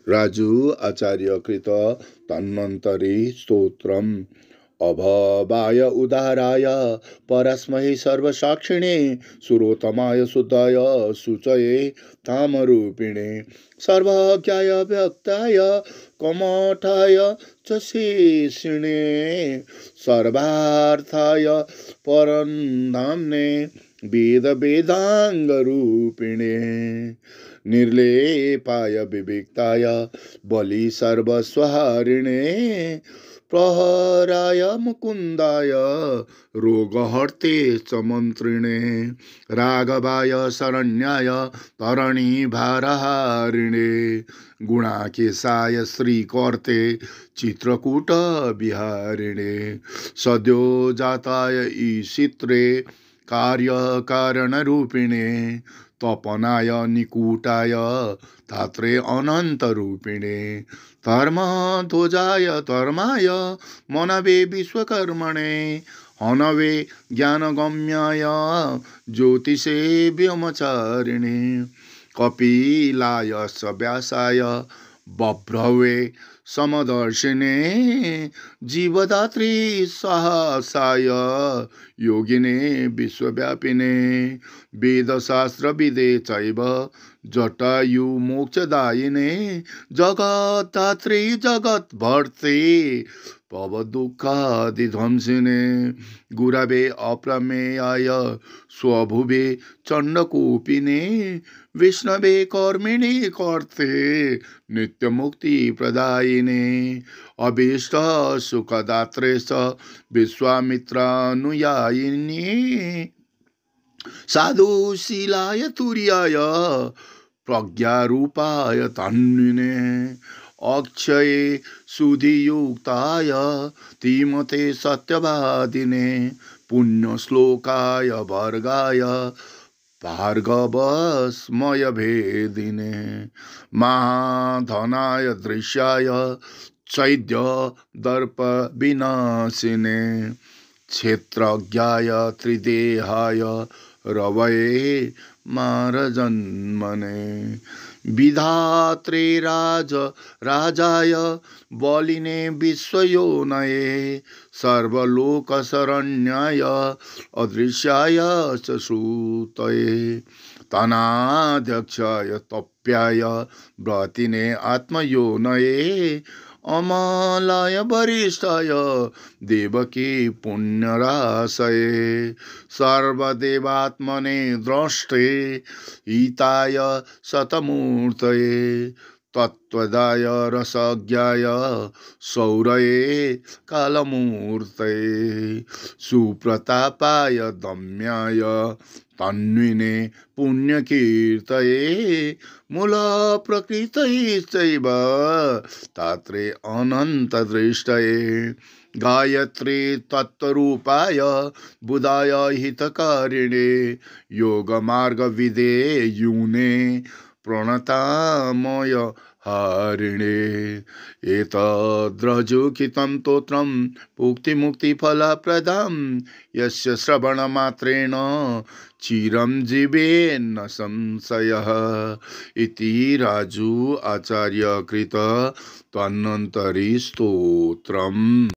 राजु आचार्य कृत तन्वन्तरी स्तोत्रम् अभवाय उदाराय परस्मै सर्वसाक्षिणे सुरोत्तमाय शुद्धाय शुचये कामरूपिणे सर्वज्ञाय व्यक्ताय कमठाय च शेषिणे सर्वार्थाय परन्धाम्ने वेद वेदाङ्गरूपिणे निर्लेपाय विविक्ताय बलि सर्वस्वहारिणे प्रहराय मुकुन्दाय रोगहर्ते च मन्त्रिणे राघवाय शरण्याय तरणीभारहारिणे गुणाकेशाय श्रीकर्ते चित्रकूट विहारिणे सद्योजाताय ईशित्रे कार्यकारणरूपिणे तपनाय निकुटाय धात्रे अनन्तरूपिणे धर्मध्वजाय धर्माय मनवे विश्वकर्मणे हनवे ज्ञानगम्याय ज्योतिषे व्योमचारिणे कपिलाय स व्यासाय बभ्रवे समदर्शिने जीवदात्री साहसाय योगिने विश्वव्यापिने वेदशास्त्रविदे चैव जटायु मोक्षदायिने जगत्तात्री जगद्भर्ते भवदुःखादिध्वंसिने गुरवे अप्रमेयाय स्वभुवे चण्डकोपिने विष्णवे कर्मिणे कर्ते नित्यमुक्तिप्रदायिने अभीष्ट सुखदात्रे च विश्वामित्रानुयायिने साधुशीलाय तुर्याय प्रज्ञारूपाय तन्विने अक्षये सुधियुक्ताय धीमते सत्यवादिने पुण्यश्लोकाय वर्गाय भार्गवस्मय भेदिने महाधनाय दृश्याय चैद्य दर्प विनाशिने क्षेत्रज्ञाय त्रिदेहाय रवये मारजन्मने विधात्रे राजाय बलिने विश्वयोनये सर्वलोकशरण्याय अदृश्याय च श्रुतये तनाध्यक्षाय तप्याय व्रतिने आत्मयोनये अमलाय वरिष्ठाय देवकी पुण्यराशये सर्वदेवात्मने द्रष्टे हिताय शतमूर्तये तत्त्वदाय रसज्ञाय सौरये कालमूर्तये सुप्रतापाय दम्याय तन्विने पुण्यकीर्तये मूलप्रकृतैश्चैव तात्रे अनन्तदृष्टये गायत्री तत्त्वरूपाय बुधाय हितकारिणे योगमार्गविदे यूने प्रणतामय हारिणे एतद्रजुकितं स्तोत्रं मुक्तिफलप्रदं यस्य श्रवणमात्रेण चिरं जीवेन्न संशयः इति राजु आचार्य कृत तन्वन्तरी स्तोत्रम्।